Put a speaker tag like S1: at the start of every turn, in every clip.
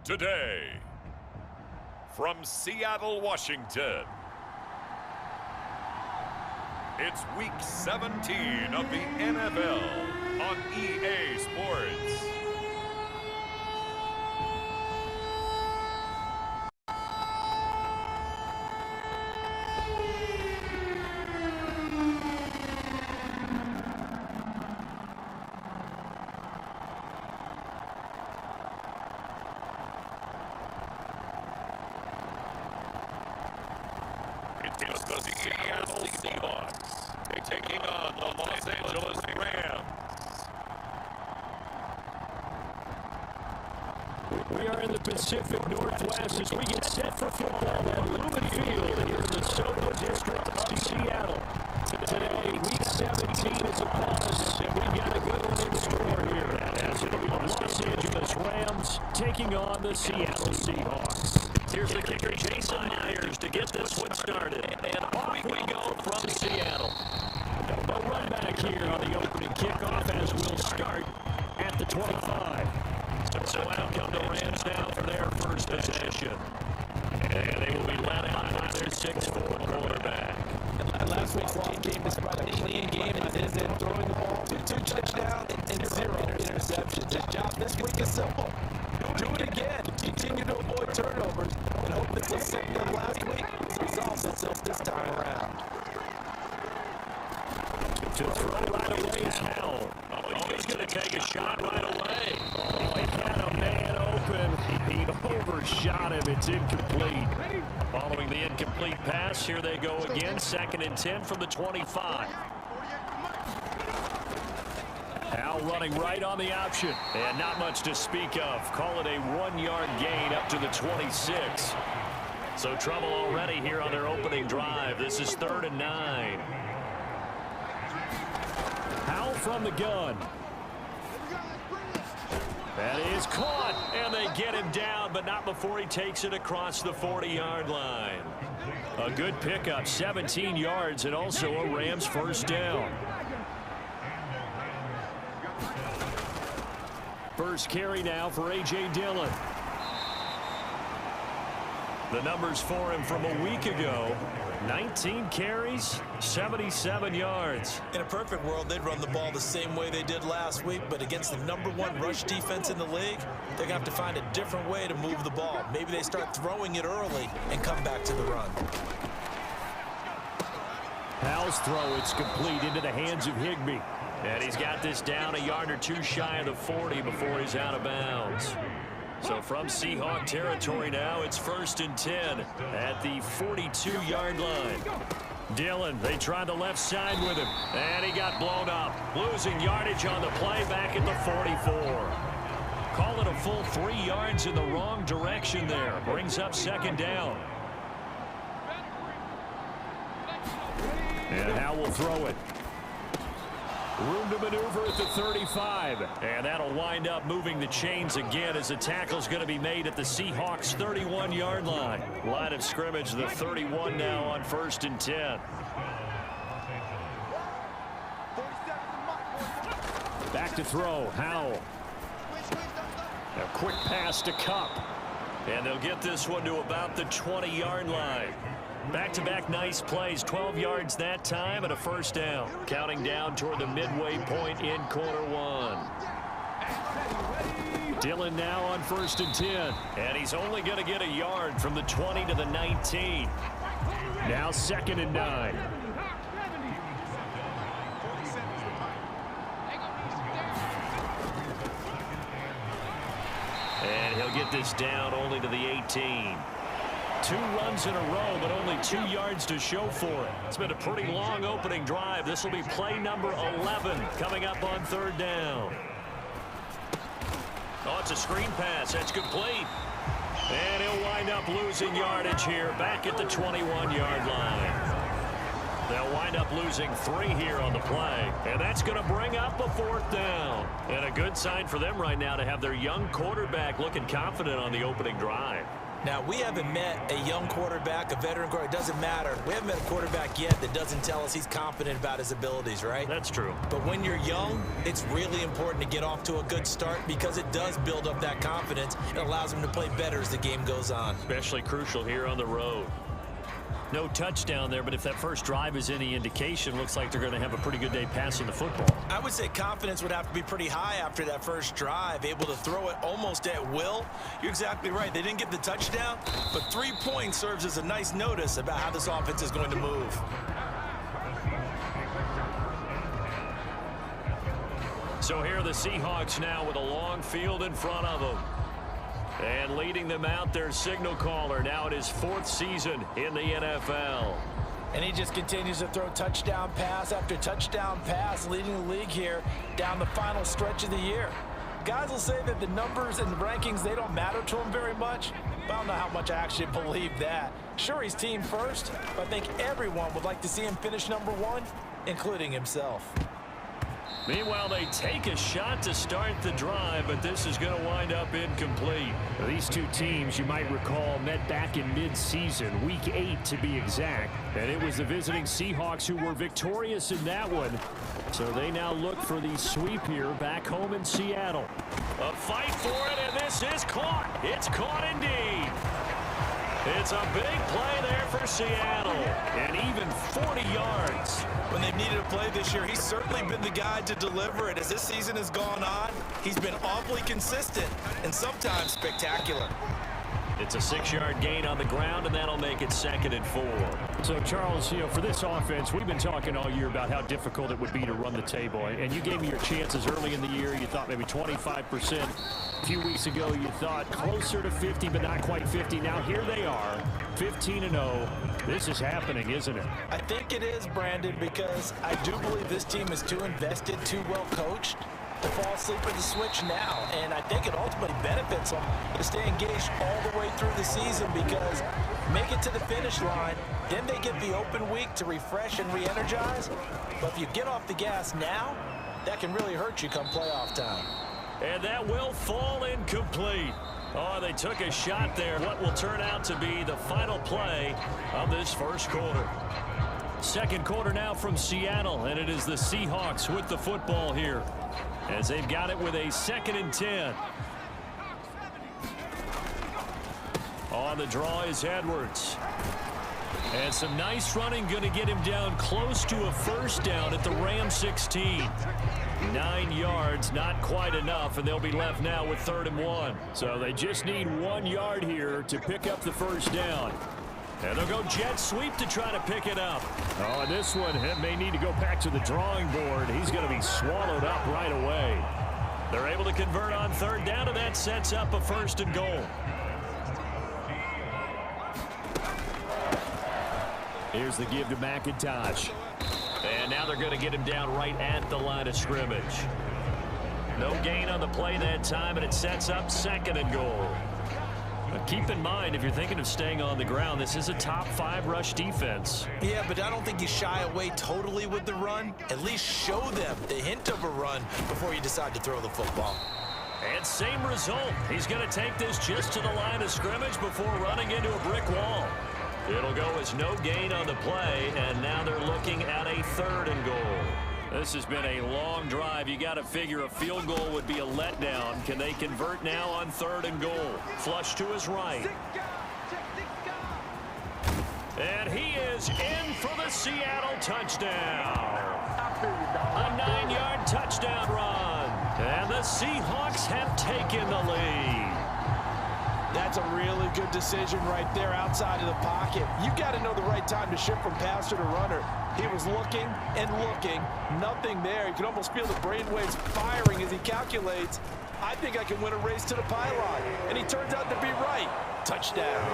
S1: today. From Seattle, Washington, it's Week 17 of the NFL on EA Sports. It's the Seattle Seahawks. They're taking on the Los Angeles Rams.
S2: We are in the Pacific Northwest as we get set for football at Lumen Field here in the SoCo district of Seattle. Today, Week 17 is upon us, and we've got a good one in store here. As it'll be the Los Angeles Rams taking on the Seattle Seahawks. Here's the kicker, Jason Myers, to get this one started. And off we go from Seattle. A run back here on the opening kickoff as we'll start at the 25. So out come the Rams now for their first possession. And they will be led out by their 6'4" quarterback.
S3: Last week's game is probably a clean game. It is in throwing the ball. Two touchdowns and 0 interceptions. His job this week is simple. Do it again. Continue to avoid turnovers and hope that this thing done last week resolves itself this time around.
S2: To throw right away is Mello. Oh, he's going to take a shot right away. Oh, he had a man open. He overshot him. It's incomplete. Following the incomplete pass, here they go again. 2nd and 10 from the 25. Hal running right on the option. And not much to speak of. Call it a 1-yard gain up to the 26. So trouble already here on their opening drive. This is 3rd and 9. Hal from the gun. That is caught, and they get him down, but not before he takes it across the 40-yard line. A good pickup, 17 yards, and also a Rams first down. First carry now for A.J. Dillon. The numbers for him from a week ago: 19 carries, 77 yards.
S3: In a perfect world, they'd run the ball the same way they did last week, but against the #1 rush defense in the league, they're going to have to find a different way to move the ball. Maybe they start throwing it early and come back to the run.
S2: Hal's throw, it's complete into the hands of Higbee. And he's got this down a yard or two shy of the 40 before he's out of bounds. So from Seahawk territory now, it's 1st and 10 at the 42-yard line. Dillon, they tried the left side with him, and he got blown up. Losing yardage on the play back at the 44. Call it a full 3 yards in the wrong direction there. Brings up 2nd down. And Hal will throw it. Room to maneuver at the 35. And that'll wind up moving the chains again as the tackle's going to be made at the Seahawks' 31-yard line. Line of scrimmage, the 31 now on 1st and 10. Back to throw, Howell. A quick pass to Cup. And they'll get this one to about the 20-yard line. Back-to-back nice plays, 12 yards that time and a first down. Counting down toward the midway point in quarter 1. Dillon now on 1st and 10. And he's only going to get a yard from the 20 to the 19. Now 2nd and 9. And he'll get this down only to the 18. 2 runs in a row, but only 2 yards to show for it. It's been a pretty long opening drive. This will be play number 11 coming up on 3rd down. Oh, it's a screen pass. That's complete. And he'll wind up losing yardage here back at the 21-yard line. They'll wind up losing 3 here on the play, and that's going to bring up a 4th down. And a good sign for them right now to have their young quarterback looking confident on the opening drive.
S3: Now, we haven't met a young quarterback, a veteran quarterback. It doesn't matter. We haven't met a quarterback yet that doesn't tell us he's confident about his abilities, right?
S2: That's true.
S3: But when you're young, it's really important to get off to a good start because it does build up that confidence. It allows him to play better as the game goes on.
S2: Especially crucial here on the road. No touchdown there, but if that first drive is any indication, looks like they're going to have a pretty good day passing the football.
S3: I would say confidence would have to be pretty high after that first drive, able to throw it almost at will. You're exactly right. They didn't get the touchdown, but 3 points serves as a nice notice about how this offense is going to move.
S2: So here are the Seahawks now with a long field in front of them. And leading them out, their signal caller. Now it is 4th season in the NFL.
S3: And he just continues to throw touchdown pass after touchdown pass, leading the league here down the final stretch of the year. Guys will say that the numbers and the rankings, they don't matter to him very much, but I don't know how much I actually believe that. Sure, he's team first, but I think everyone would like to see him finish #1, including himself.
S2: Meanwhile, they take a shot to start the drive, but this is going to wind up incomplete. These two teams, you might recall, met back in mid-season, week 8 to be exact. And it was the visiting Seahawks who were victorious in that one. So they now look for the sweep here back home in Seattle. A fight for it, and this is caught. It's caught indeed. It's a big play there for Seattle, and even 40 yards.
S3: When they've needed a play this year, he's certainly been the guy to deliver it. As this season has gone on, he's been awfully consistent and sometimes spectacular.
S2: It's a 6-yard gain on the ground, and that'll make it 2nd and 4. So, Charles, for this offense, we've been talking all year about how difficult it would be to run the table. And you gave me your chances early in the year. You thought maybe 25%. A few weeks ago, you thought closer to 50, but not quite 50. Now, here they are, 15-0. This is happening, isn't it?
S3: I think it is, Brandon, because I do believe this team is too invested, too well coached to fall asleep at the switch now. And I think it ultimately benefits them to stay engaged all the way through the season because make it to the finish line, then they get the open week to refresh and re-energize. But if you get off the gas now, that can really hurt you come playoff time.
S2: And that will fall incomplete. Oh, they took a shot there. What will turn out to be the final play of this first quarter. Second quarter now from Seattle, and it is the Seahawks with the football here as they've got it with a 2nd and 10. On the draw is Edwards. And some nice running going to get him down close to a first down at the Ram 16. 9 yards, not quite enough, and they'll be left now with 3rd and 1. So they just need 1 yard here to pick up the first down. And they'll go jet sweep to try to pick it up. Oh, and this one may need to go back to the drawing board. He's going to be swallowed up right away. They're able to convert on 3rd down, and that sets up a 1st and goal. Here's the give to McIntosh. And now they're going to get him down right at the line of scrimmage. No gain on the play that time, and it sets up 2nd and goal. But keep in mind, if you're thinking of staying on the ground, this is a top 5 rush defense.
S3: Yeah, but I don't think you shy away totally with the run. At least show them the hint of a run before you decide to throw the football.
S2: And same result. He's going to take this just to the line of scrimmage before running into a brick wall. It'll go as no gain on the play, and now they're looking at a 3rd and goal. This has been a long drive. You got to figure a field goal would be a letdown. Can they convert now on 3rd and goal? Flush to his right. And he is in for the Seattle touchdown. A 9-yard touchdown run. And the Seahawks have taken the lead.
S3: That's a really good decision right there outside of the pocket. You got to know the right time to shift from passer to runner. He was looking and looking, nothing there. You can almost feel the brainwaves firing as he calculates, I think I can win a race to the pylon. And he turns out to be right. Touchdown.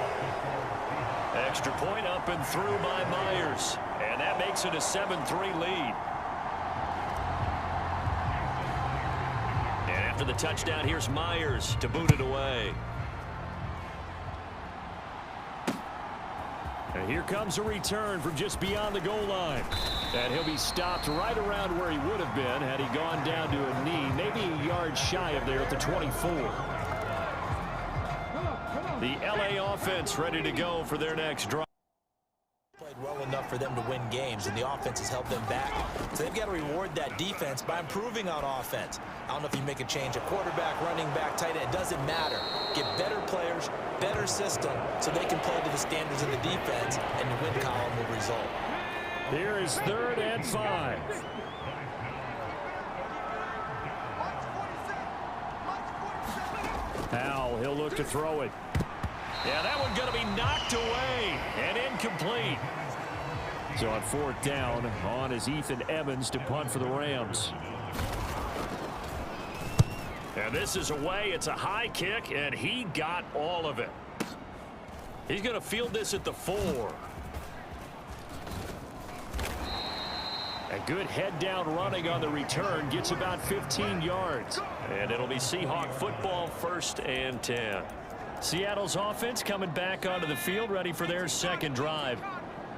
S2: Extra point up and through by Myers. And that makes it a 7-3 lead. And after the touchdown, here's Myers to boot it away. And here comes a return from just beyond the goal line. And he'll be stopped right around where he would have been had he gone down to a knee, maybe a yard shy of there at the 24. The LA offense ready to go for their next drive.
S3: Played well enough for them to win games, and the offense has held them back. So they've got to reward that defense by improving on offense. I don't know if you make a change at quarterback, running back, tight end. It doesn't matter. Get better players, better system, so they can play to the standards of the defense, and the win column will result.
S2: Here is 3rd and 5. Howell, he'll look to throw it. Yeah, that one's going to be knocked away and incomplete. So on 4th down, on is Ethan Evans to punt for the Rams. And this is away. It's a high kick, and he got all of it. He's going to field this at the 4. A good head-down running on the return. Gets about 15 yards. And it'll be Seahawk football, 1st and 10. Seattle's offense coming back onto the field, ready for their second drive.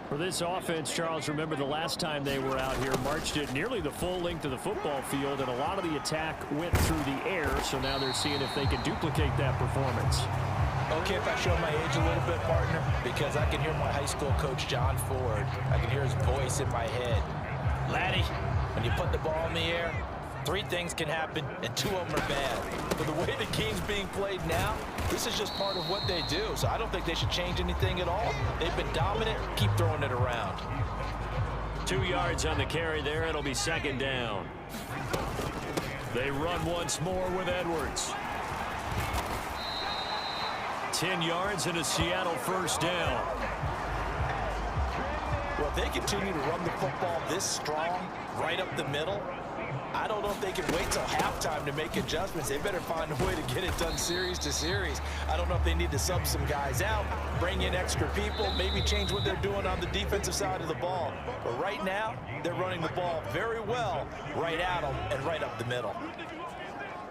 S2: For this offense, Charles, remember the last time they were out here, marched it nearly the full length of the football field, and a lot of the attack went through the air, so now they're seeing if they can duplicate that performance.
S3: Okay, if I show my age a little bit, partner, because I can hear my high school coach, John Ford. I can hear his voice in my head. Laddie, when you put the ball in the air, 3 things can happen, and 2 of them are bad. But the way the game's being played now, this is just part of what they do. So I don't think they should change anything at all. They've been dominant. Keep throwing it around.
S2: 2 yards on the carry there. It'll be 2nd down. They run once more with Edwards. 10 yards and a Seattle 1st down.
S3: Well, if they continue to run the football this strong, right up the middle, I don't know if they can wait till halftime to make adjustments. They better find a way to get it done series to series. I don't know if they need to sub some guys out, bring in extra people, maybe change what they're doing on the defensive side of the ball. But right now, they're running the ball very well right at them and right up the middle.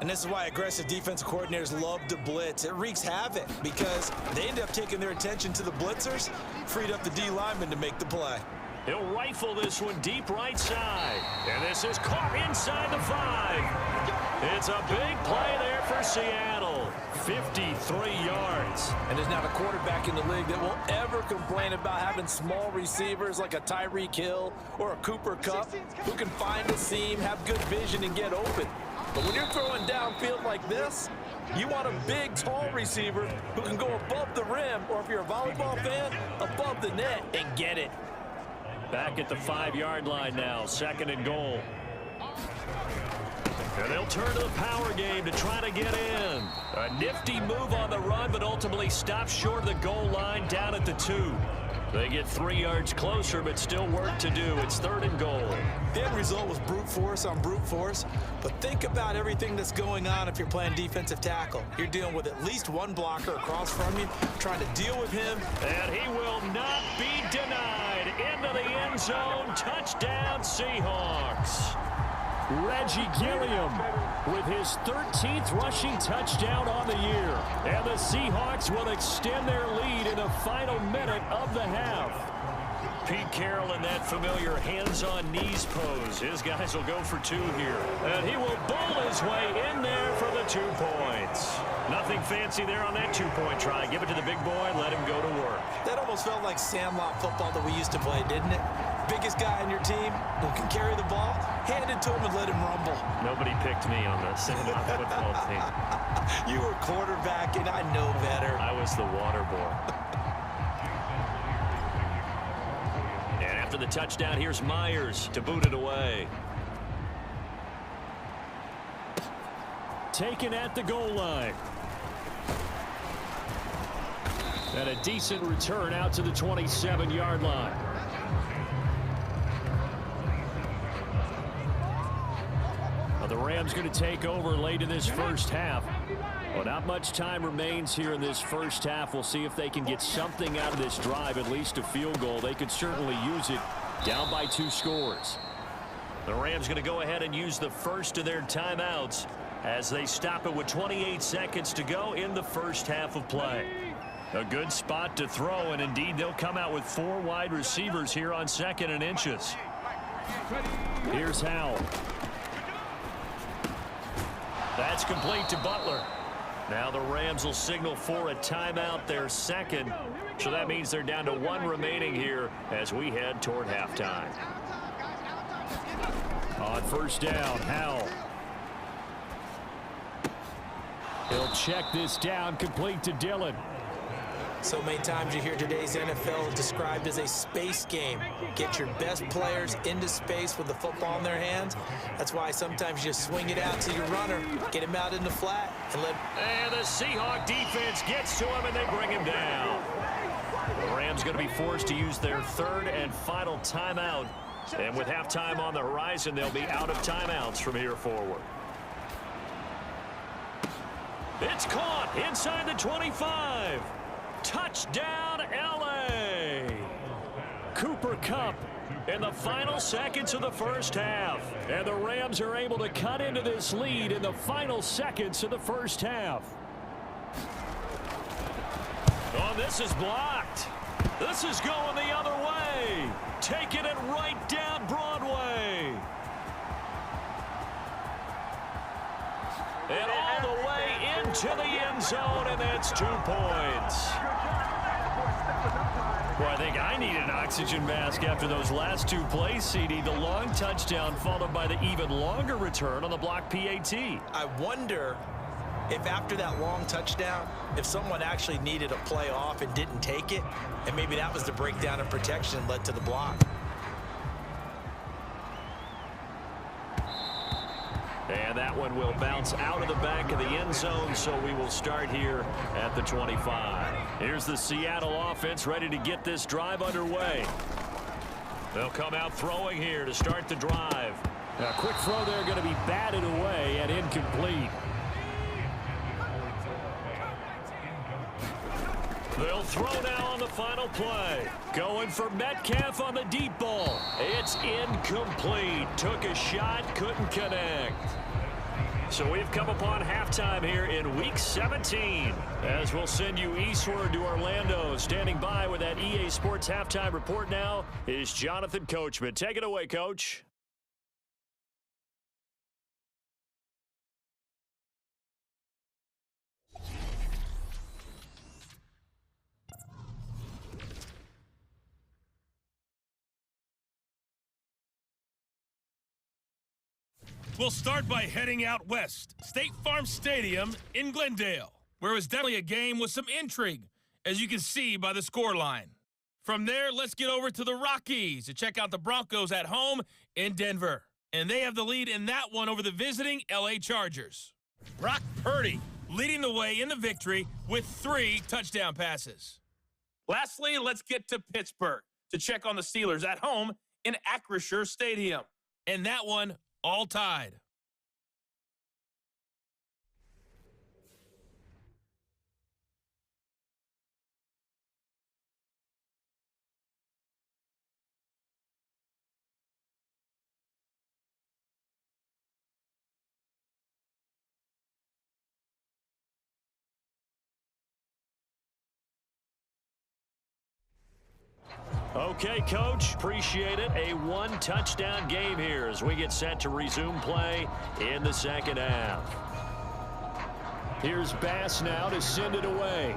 S3: And this is why aggressive defensive coordinators love to blitz. It wreaks havoc because they end up taking their attention to the blitzers, freed up the D lineman to make the play.
S2: He'll rifle this one deep right side. And this is caught inside the 5. It's a big play there for Seattle. 53 yards.
S3: And there's not a quarterback in the league that will ever complain about having small receivers like a Tyreek Hill or a Cooper Kupp who can find a seam, have good vision, and get open. But when you're throwing downfield like this, you want a big, tall receiver who can go above the rim, or if you're a volleyball fan, above the net and get it.
S2: Back at the 5-yard line now, 2nd and goal. And they'll turn to the power game to try to get in. A nifty move on the run, but ultimately stops short of the goal line down at the 2. They get 3 yards closer, but still work to do. It's 3rd and goal.
S3: The end result was brute force on brute force, but think about everything that's going on if you're playing defensive tackle. You're dealing with at least one blocker across from you, trying to deal with him.
S2: And he will not be denied. Into the end zone. Touchdown, Seahawks. Reggie Gilliam with his 13th rushing touchdown on the year. And the Seahawks will extend their lead in the final minute of the half. Pete Carroll in that familiar hands-on knees pose. His guys will go for 2 here. And he will bowl his way in there for the 2 points. Nothing fancy there on that 2-point try. Give it to the big boy and let him go to work.
S3: That almost felt like Sandlot football that we used to play, didn't it? Biggest guy on your team who can carry the ball, hand it to him and let him rumble.
S2: Nobody picked me on the Sandlot football team.
S3: You were quarterback, and I know better.
S2: I was the water boy. And after the touchdown, here's Myers to boot it away. Taken at the goal line. And a decent return out to the 27-yard line. Now the Rams going to take over late in this first half. Well, not much time remains here in this first half. We'll see if they can get something out of this drive, at least a field goal. They could certainly use it down by 2 scores. The Rams going to go ahead and use the first of their timeouts as they stop it with 28 seconds to go in the first half of play. A good spot to throw, and indeed they'll come out with 4 wide receivers here on 2nd and inches. Here's Howell. That's complete to Butler. Now the Rams will signal for a timeout, their second. So that means they're down to 1 remaining here as we head toward halftime. On first down, Howell. He'll check this down, complete to Dillon.
S3: So many times you hear today's NFL described as a space game. Get your best players into space with the football in their hands. That's why sometimes you swing it out to your runner, get him out in the flat, and let...
S2: And the Seahawk defense gets to him, and they bring him down. The Rams going to be forced to use their 3rd and final timeout. And with halftime on the horizon, they'll be out of timeouts from here forward. It's caught inside the 25. Touchdown, L.A. Cooper Kupp in the final seconds of the first half. And the Rams are able to cut into this lead in the final seconds of the first half. Oh, this is blocked. This is going the other way. Taking it right down Broadway. And all the way into the end zone, and that's 2 points. Well, I think I need an oxygen mask after those last 2 plays, CD. The long touchdown followed by the even longer return on the block PAT.
S3: I wonder if after that long touchdown, if someone actually needed a play off and didn't take it, and maybe that was the breakdown in protection led to the block.
S2: And that one will bounce out of the back of the end zone, so we will start here at the 25. Here's the Seattle offense ready to get this drive underway. They'll come out throwing here to start the drive. A quick throw there going to be batted away and incomplete. They'll throw now on the final play. Going for Metcalf on the deep ball. It's incomplete. Took a shot, couldn't connect. So we've come upon halftime here in Week 17. As we'll send you eastward to Orlando. Standing by with that EA Sports halftime report now is Jonathan Coachman. Take it away, Coach.
S4: We'll start by heading out west, State Farm Stadium in Glendale, where it was definitely a game with some intrigue, as you can see by the scoreline. From there, let's get over to the Rockies to check out the Broncos at home in Denver. And they have the lead in that one over the visiting LA Chargers. Brock Purdy leading the way in the victory with 3 touchdown passes. Lastly, let's get to Pittsburgh to check on the Steelers at home in Acrisure Stadium. And that one all tied.
S2: Okay, Coach, appreciate it. A 1-touchdown game here as we get set to resume play in the second half. Here's Bass now to send it away.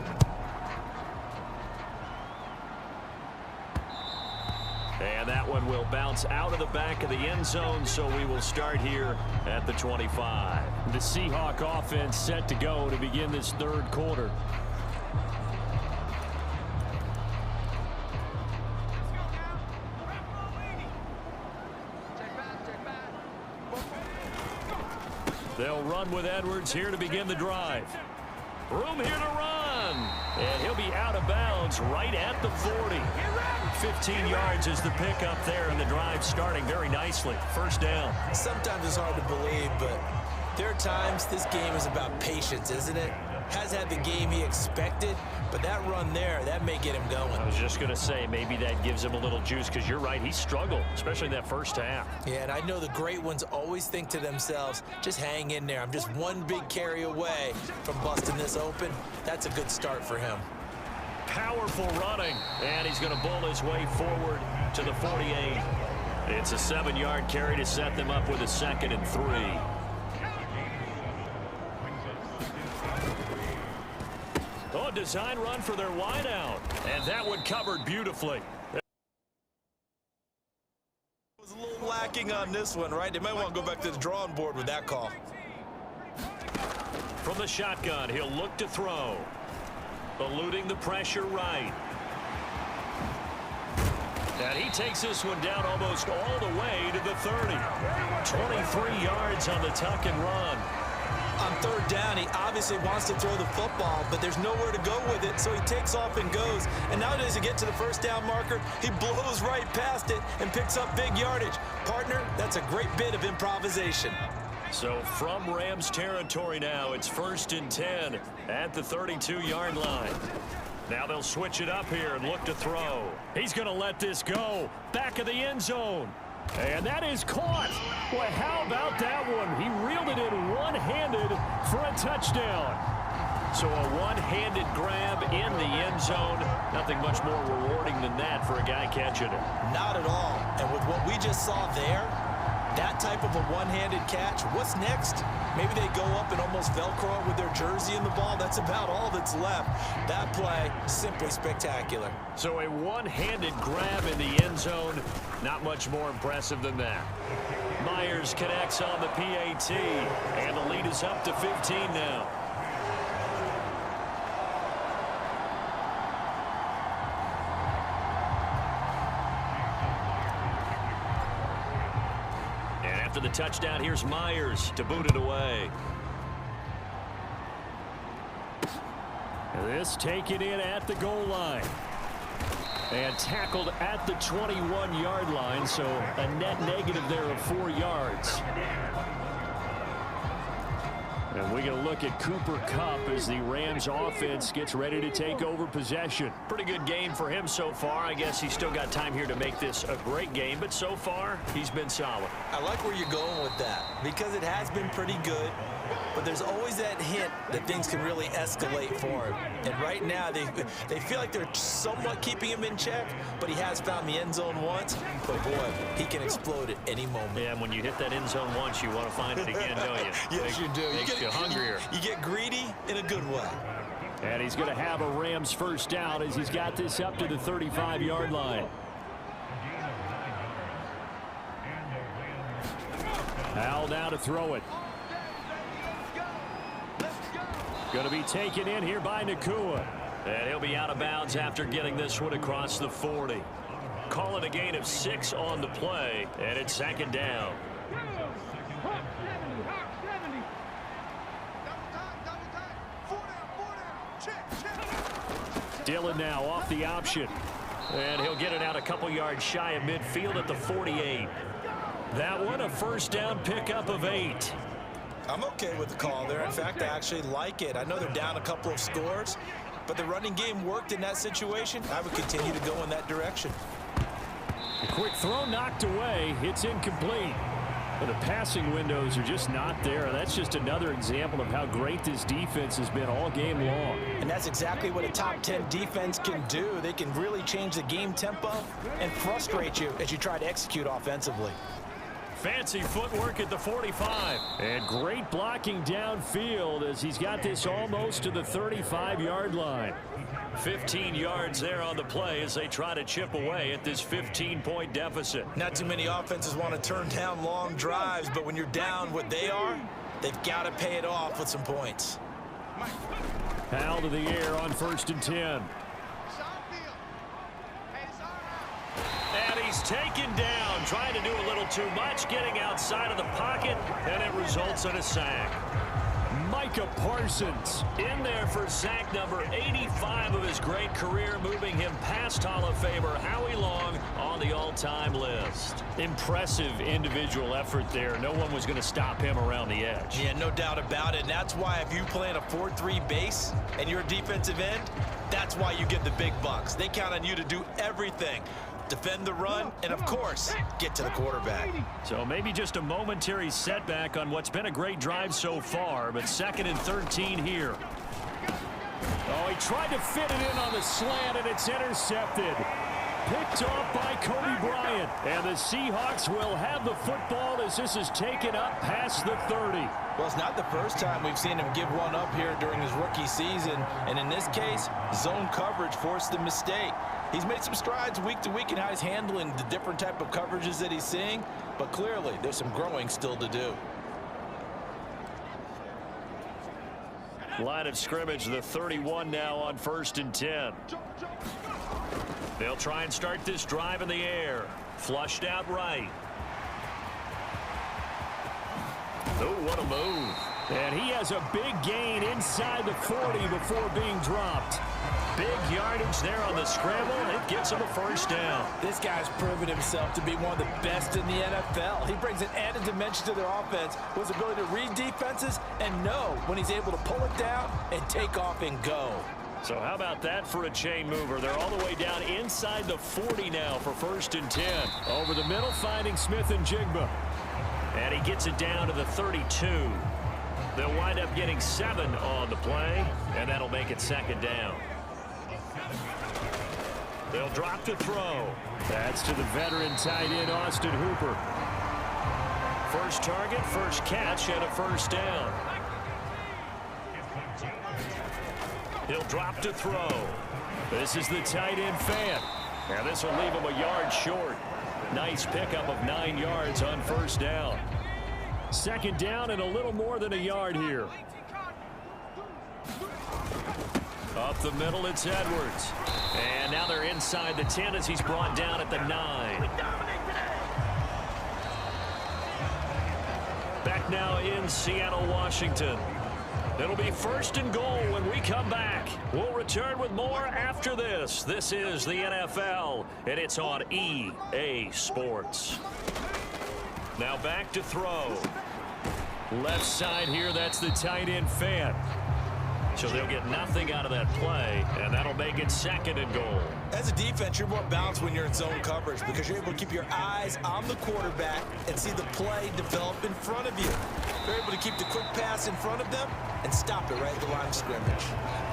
S2: And that one will bounce out of the back of the end zone, so we will start here at the 25. The Seahawk offense set to go to begin this third quarter. They'll run with Edwards here to begin the drive. Room here to run. And he'll be out of bounds right at the 40. 15 yards is the pickup there, and the drive starting very nicely. First down.
S3: Sometimes it's hard to believe, but there are times this game is about patience, isn't it? Has had the game he expected, but that run there, that may get him going.
S2: I was just going to say, maybe that gives him a little juice, because you're right, he struggled, especially in that first half.
S3: Yeah, and I know the great ones always think to themselves, just hang in there. I'm just one big carry away from busting this open. That's a good start for him.
S2: Powerful running, and he's going to bull his way forward to the 48. It's a 7-yard carry to set them up with a 2nd and 3. Oh, a design run for their wideout. And that one covered beautifully.
S3: Was a little lacking on this one, right? They might want to go back to the drawing board with that call.
S2: From the shotgun, he'll look to throw. Eluding the pressure right. And he takes this one down almost all the way to the 30. 23 yards on the tuck and run.
S3: On third down, he obviously wants to throw the football, but there's nowhere to go with it, so he takes off and goes. And nowadays, to get to the first down marker, he blows right past it and picks up big yardage. Partner, that's a great bit of improvisation.
S2: So from Rams territory now, it's 1st and 10 at the 32-yard line. Now they'll switch it up here and look to throw. He's going to let this go. Back of the end zone. And that is caught. Boy, how about that one? He reeled it in one-handed for a touchdown. So a one-handed grab in the end zone. Nothing much more rewarding than that for a guy catching it.
S3: Not at all. And with what we just saw there, that type of a one-handed catch, what's next? Maybe they go up and almost Velcro it with their jersey in the ball. That's about all that's left. That play, simply spectacular.
S2: So a one-handed grab in the end zone. Not much more impressive than that. Myers connects on the PAT, and the lead is up to 15 now. And after the touchdown, here's Myers to boot it away. This taken in at the goal line. And tackled at the 21-yard line, so a net negative there of 4 yards. And we're going to look at Cooper Kupp as the Rams offense gets ready to take over possession. Pretty good game for him so far. I guess he's still got time here to make this a great game, but so far he's been solid.
S3: I like where you're going with that because it has been pretty good. But there's always that hint that things can really escalate for him. And right now, they feel like they're somewhat keeping him in check, but he has found the end zone once. But, boy, he can explode at any moment.
S2: Yeah, and when you hit that end zone once, you want to find it again, don't you?
S3: Yes, you do.
S2: Makes you hungrier.
S3: You get greedy in a good way.
S2: And he's going to have a Rams first down as he's got this up to the 35-yard line. Al now to throw it. Going to be taken in here by Nakua. And he'll be out of bounds after getting this one across the 40. Call it a gain of 6 on the play, and it's 2nd down. Dillon now off the option. And he'll get it out a couple yards shy of midfield at the 48. That one a first down pickup of 8.
S3: I'm okay with the call there. In fact, I actually like it. I know they're down a couple of scores, but the running game worked in that situation. I would continue to go in that direction.
S2: A quick throw knocked away. It's incomplete. But the passing windows are just not there. That's just another example of how great this defense has been all game long.
S3: And that's exactly what a top 10 defense can do. They can really change the game tempo and frustrate you as you try to execute offensively.
S2: Fancy footwork at the 45. And great blocking downfield as he's got this almost to the 35-yard line. 15 yards there on the play as they try to chip away at this 15-point deficit.
S3: Not too many offenses want to turn down long drives, but when you're down what they are, they've got to pay it off with some points.
S2: Foul to the air on 1st and 10. And he's taken down, trying to do a little too much, getting outside of the pocket, and it results in a sack. Micah Parsons in there for sack number 85 of his great career, moving him past Hall of Famer Howie Long on the all-time list. Impressive individual effort there. No one was going to stop him around the edge.
S3: Yeah, no doubt about it. And that's why if you play in a 4-3 base and you're a defensive end, that's why you get the big bucks. They count on you to do everything. Defend the run, and of course, get to the quarterback.
S2: So maybe just a momentary setback on what's been a great drive so far, but 2nd and 13 here. Oh, he tried to fit it in on the slant, and it's intercepted. Picked off by Kobe Bryant. And the Seahawks will have the football as this is taken up past the 30.
S3: Well, it's not the first time we've seen him give one up here during his rookie season. And in this case, zone coverage forced the mistake. He's made some strides week to week in how he's handling the different type of coverages that he's seeing. But clearly, there's some growing still to do.
S2: Line of scrimmage, the 31 now on 1st and 10. They'll try and start this drive in the air. Flushed out right. Oh, what a move. And he has a big gain inside the 40 before being dropped. Big yardage there on the scramble. It gets him a first down.
S3: This guy's proven himself to be one of the best in the NFL. He brings an added dimension to their offense with his ability to read defenses and know when he's able to pull it down and take off and go.
S2: So how about that for a chain mover? They're all the way down inside the 40 now for 1st and 10. Over the middle, finding Smith and Jigba. And he gets it down to the 32. They'll wind up getting 7 on the play, and that'll make it 2nd down. They'll drop to throw. That's to the veteran tight end, Austin Hooper. First target, first catch, and a first down. He'll drop to throw. This is the tight end fan. And this will leave him a yard short. Nice pickup of 9 yards on first down. 2nd down and a little more than a yard here. Up the middle, it's Edwards. And now they're inside the 10 as he's brought down at the 9. Back now in Seattle, Washington. It'll be 1st and goal when we come back. We'll return with more after this. This is the NFL, and it's on EA Sports. Now back to throw. Left side here, that's the tight end fan. So they'll get nothing out of that play, and that'll make it 2nd and goal.
S3: As a defense, you're more balanced when you're in zone coverage because you're able to keep your eyes on the quarterback and see the play develop in front of you. You're able to keep the quick pass in front of them and stop it right at the line of scrimmage.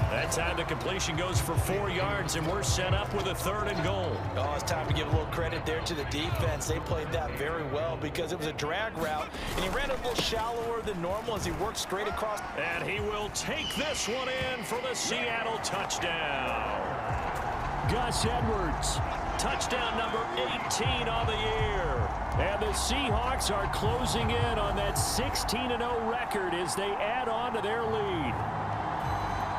S2: That time the completion goes for 4 yards, and we're set up with a 3rd and goal.
S3: Oh, it's time to give a little credit there to the defense. They played that very well because it was a drag route, and he ran a little shallower than normal as he worked straight across.
S2: And he will take this one in for the Seattle touchdown. Gus Edwards, touchdown number 18 on the year. And the Seahawks are closing in on that 16-0 record as they add on to their lead.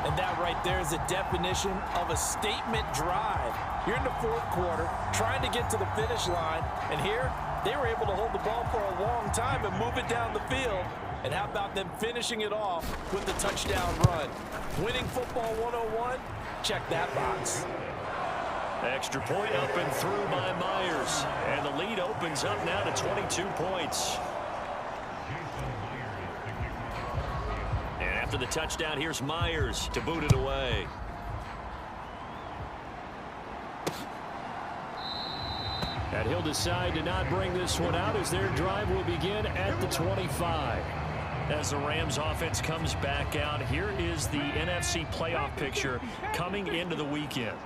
S3: And that right there is the definition of a statement drive. You're in the 4th quarter, trying to get to the finish line, and here they were able to hold the ball for a long time and move it down the field. And how about them finishing it off with the touchdown run? Winning football 101? Check that box.
S2: Extra point up and through by Myers. And the lead opens up now to 22 points. And after the touchdown, here's Myers to boot it away. And he'll decide to not bring this one out as their drive will begin at the 25. As the Rams offense comes back out, here is the NFC playoff picture coming into the weekend.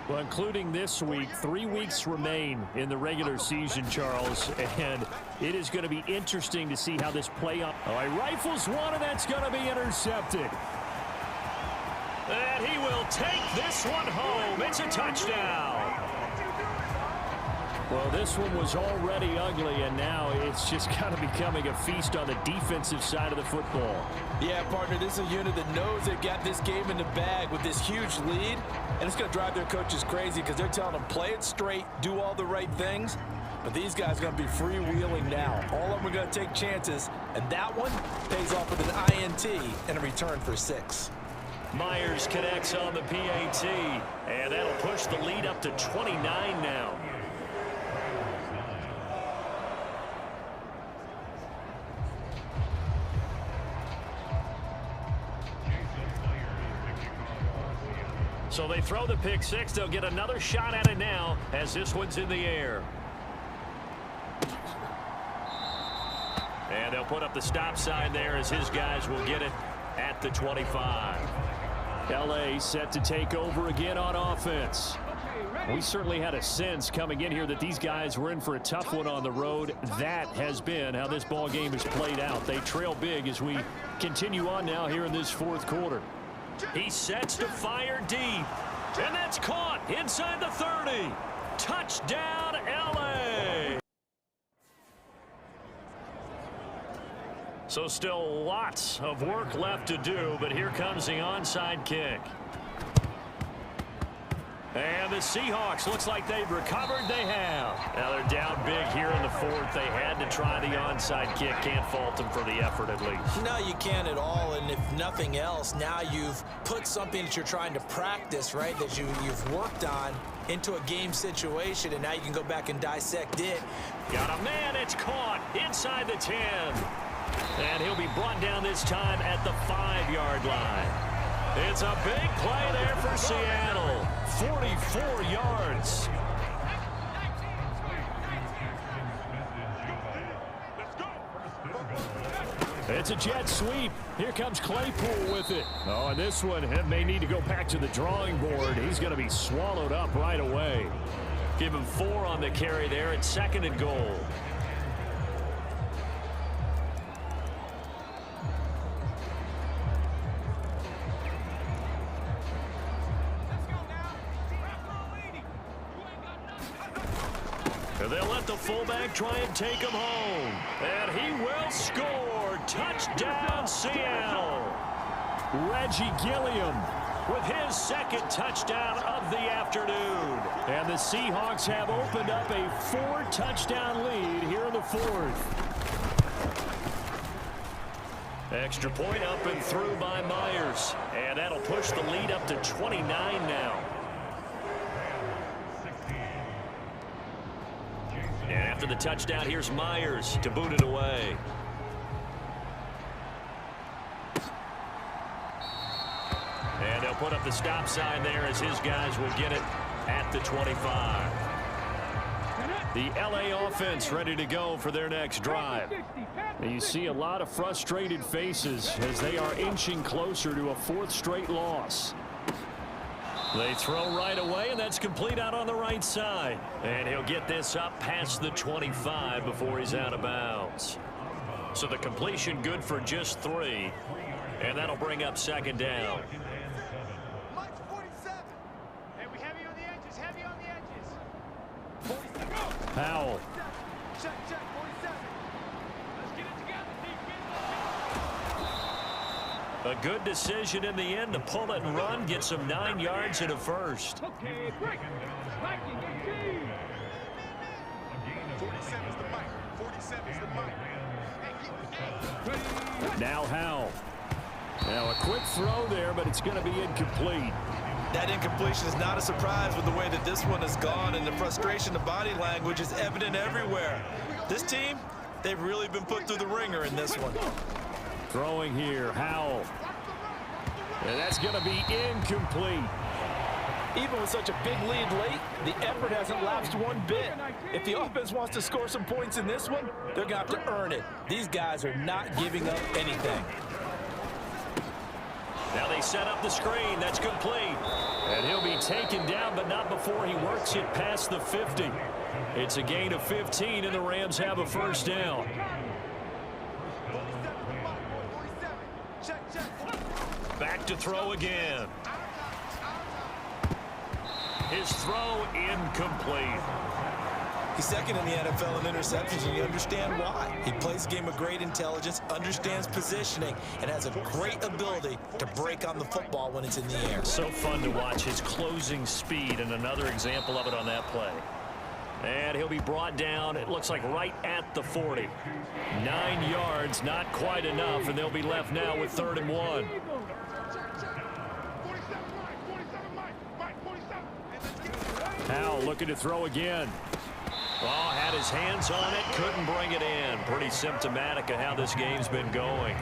S2: Well, including this week, 3 weeks remain in the regular season, Charles, and it is going to be interesting to see how this playoff. Oh, he rifles one, and that's going to be intercepted. And he will take this one home. It's a touchdown. Well, this one was already ugly, and now it's just kind of becoming a feast on the defensive side of the football.
S3: Yeah, partner, this is a unit that knows they've got this game in the bag with this huge lead, and it's going to drive their coaches crazy because they're telling them play it straight, do all the right things. But these guys are going to be freewheeling now. All of them are going to take chances, and that one pays off with an INT and a return for 6.
S2: Myers connects on the PAT, and that'll push the lead up to 29 now. So they throw the pick 6. They'll get another shot at it now as this one's in the air. And they'll put up the stop sign there as his guys will get it at the 25. LA set to take over again on offense. We certainly had a sense coming in here that these guys were in for a tough one on the road. That has been how this ball game has played out. They trail big as we continue on now here in this fourth quarter. He sets to fire deep, and that's caught inside the 30. Touchdown, LA! So still lots of work left to do, but here comes the onside kick. And the Seahawks, looks like they've recovered. They have. Now they're down big here in the fourth. They had to try the onside kick. Can't fault them for the effort at least.
S3: No, you can't at all. And if nothing else, now you've put something that you're trying to practice, right, that you've worked on into a game situation, and now you can go back and dissect it.
S2: Got a man. It's caught inside the 10. And he'll be brought down this time at the 5-yard line. It's a big play there for Seattle. 44 yards. It's a jet sweep. Here comes Claypool with it. Oh, and this one may need to go back to the drawing board. He's going to be swallowed up right away. Give him 4 on the carry there at 2nd and goal. They'll let the fullback try and take him home. And he will score. Touchdown, Seattle. Reggie Gilliam with his 2nd touchdown of the afternoon. And the Seahawks have opened up a 4-touchdown lead here in the 4th. Extra point up and through by Myers. And that'll push the lead up to 29 now. And after the touchdown, here's Myers to boot it away. And they'll put up the stop sign there as his guys will get it at the 25. The LA offense ready to go for their next drive. And you see a lot of frustrated faces as they are inching closer to a 4th straight loss. They throw right away, and that's complete out on the right side. And he'll get this up past the 25 before he's out of bounds. So the completion good for just 3. And that'll bring up 2nd down. Powell. A good decision in the end to pull it and run, get some 9 yards and a first.
S5: Okay, break. Back in the team. 47 is the mic. 47 is the mic.
S2: Now Howell. Now a quick throw there, but it's going to be incomplete.
S3: That incompletion is not a surprise with the way that this one has gone, and the frustration, the body language is evident everywhere. This team, they've really been put through the ringer in this one.
S2: Throwing here, Howell. And that's going to be incomplete.
S3: Even with such a big lead late, the effort hasn't lapsed one bit. If the offense wants to score some points in this one, they're going to have to earn it. These guys are not giving up anything.
S2: Now they set up the screen. That's complete. And he'll be taken down, but not before he works it past the 50. It's a gain of 15, and the Rams have a first down. Back to throw again. His throw incomplete.
S3: He's 2nd in the NFL in interceptions, and you understand why. He plays a game of great intelligence, understands positioning, and has a great ability to break on the football when it's in the air.
S2: So fun to watch his closing speed, and another example of it on that play. And he'll be brought down, it looks like right at the 40. 9 yards, not quite enough, and they'll be left now with 3rd and 1. Howell looking to throw again. Oh, had his hands on it, couldn't bring it in. Pretty symptomatic of how this game's been going.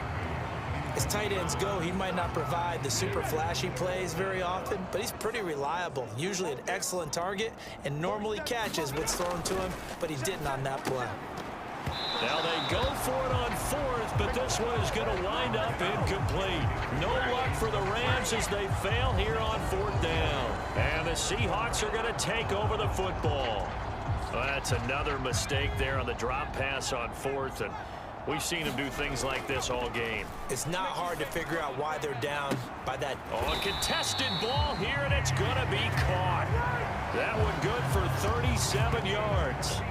S3: As tight ends go, he might not provide the super flashy plays very often, but he's pretty reliable. Usually an excellent target and normally catches what's thrown to him, but he didn't on that play.
S2: Now they go for it on fourth, but this one is going to wind up incomplete. No luck for the Rams as they fail here on fourth down. And the Seahawks are going to take over the football. Well, that's another mistake there on the drop pass on fourth, and we've seen them do things like this all game.
S3: It's not hard to figure out why they're down by that.
S2: Oh, a contested ball here, and it's going to be caught. That one good for 37 yards.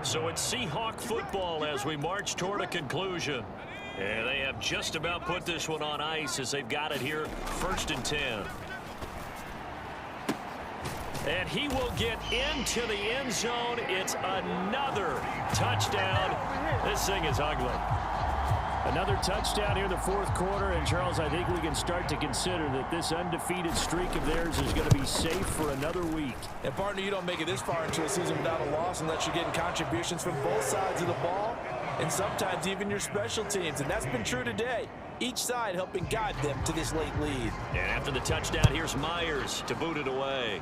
S2: So it's Seahawk football as we march toward a conclusion. And they have just about put this one on ice as they've got it here, 1st and 10. And he will get into the end zone. It's another touchdown. This thing is ugly. Another touchdown here in the fourth quarter. And, Charles, I think we can start to consider that this undefeated streak of theirs is going to be safe for another week.
S3: And, partner, you don't make it this far into a season without a loss unless you're getting contributions from both sides of the ball and sometimes even your special teams. And that's been true today. Each side helping guide them to this late lead.
S2: And after the touchdown, here's Myers to boot it away.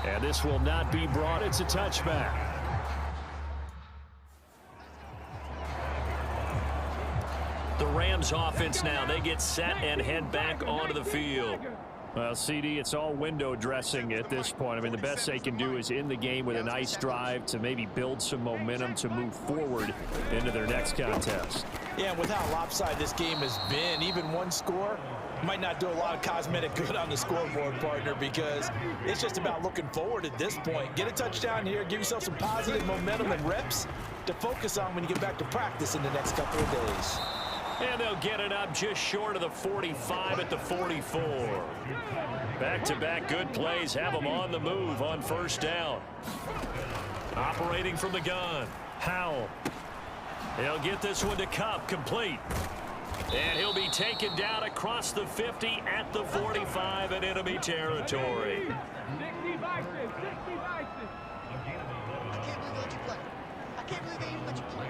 S2: And this will not be brought. It's a touchback. The Rams offense now. They get set and head back onto the field. Well, CD, it's all window dressing at this point. I mean, the best they can do is in the game with a nice drive to maybe build some momentum to move forward into their next contest.
S3: Yeah, and with how lopsided this game has been, even one score might not do a lot of cosmetic good on the scoreboard, partner, because it's just about looking forward at this point. Get a touchdown here, give yourself some positive momentum and reps to focus on when you get back to practice in the next couple of days.
S2: And they'll get it up just short of the 45 at the 44. Back-to-back good plays have them on the move on first down. Operating from the gun, Howell. He'll get this one to Cup, complete. And he'll be taken down across the 50 at the 45 in enemy territory.
S5: 60 Vikings, 60 Vikings.
S6: I can't believe they even let you play.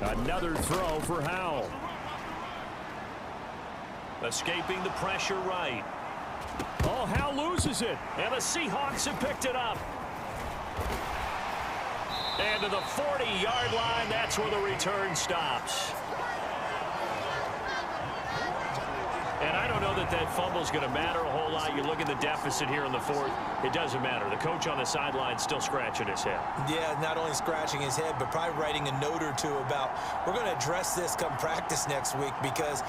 S2: Another throw for Howell. Escaping the pressure right. Oh, Howell loses it. And the Seahawks have picked it up. And to the 40-yard line, that's where the return stops. And I don't know that that fumble is going to matter a whole lot. You look at the deficit here in the fourth, it doesn't matter. The coach on the sideline still scratching his head.
S3: Yeah, not only scratching his head, but probably writing a note or two about we're going to address this come practice next week because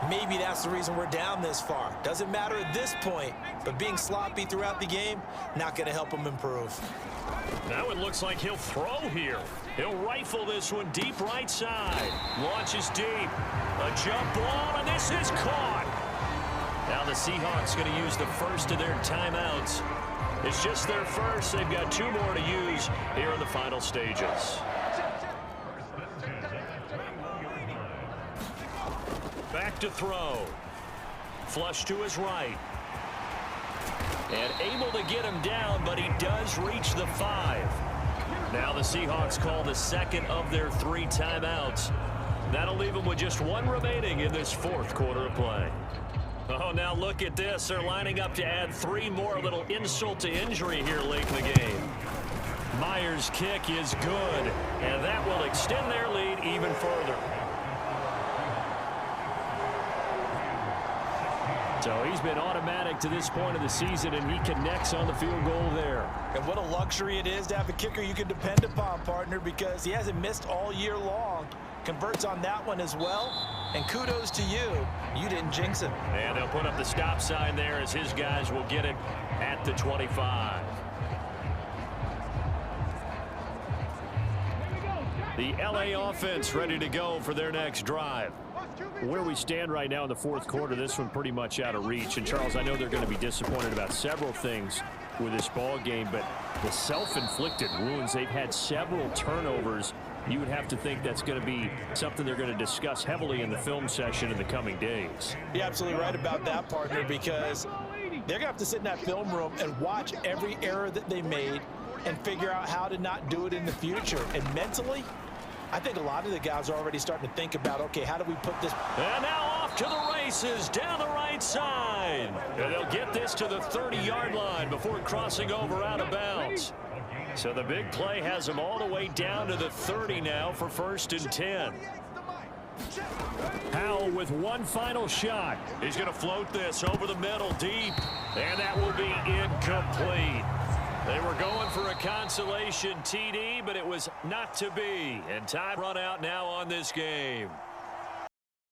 S3: maybe that's the reason we're down this far. Doesn't matter at this point, but being sloppy throughout the game, not going to help him improve.
S2: Now it looks like he'll throw here. He'll rifle this one deep right side. Launches deep. A jump ball, and this is caught. Now the Seahawks going to use the first of their timeouts. It's just their first. They've got 2 more to use here in the final stages. Back to throw. Flush to his right. And able to get him down, but he does reach the 5. Now the Seahawks call the second of their 3 timeouts. That'll leave them with just 1 remaining in this fourth quarter of play. Oh, now look at this. They're lining up to add 3 more. A little insult to injury here late in the game. Myers' kick is good, and that will extend their lead even further. So he's been automatic to this point of the season, and he connects on the field goal there.
S3: And what a luxury it is to have a kicker you can depend upon, partner, because he hasn't missed all year long. Converts on that one as well. And kudos to you. You didn't jinx him.
S2: And they'll put up the stop sign there as his guys will get it at the 25. The LA offense ready to go for their next drive. Where we stand right now in the fourth quarter, this one pretty much out of reach. And, Charles, I know they're going to be disappointed about several things with this ball game, but the self-inflicted wounds, they've had several turnovers. You would have to think that's going to be something they're going to discuss heavily in the film session in the coming days.
S3: You're absolutely right about that, partner, because they're going to have to sit in that film room and watch every error that they made and figure out how to not do it in the future. And mentally, I think a lot of the guys are already starting to think about, okay, how do we put this?
S2: And now off to the races down the right side. And they'll get this to the 30-yard line before crossing over out of bounds. So the big play has them all the way down to the 30 now for 1st and 10. Howell with one final shot. He's going to float this over the middle deep, and that will be incomplete. They were going for a consolation TD, but it was not to be. And time run out now on this game.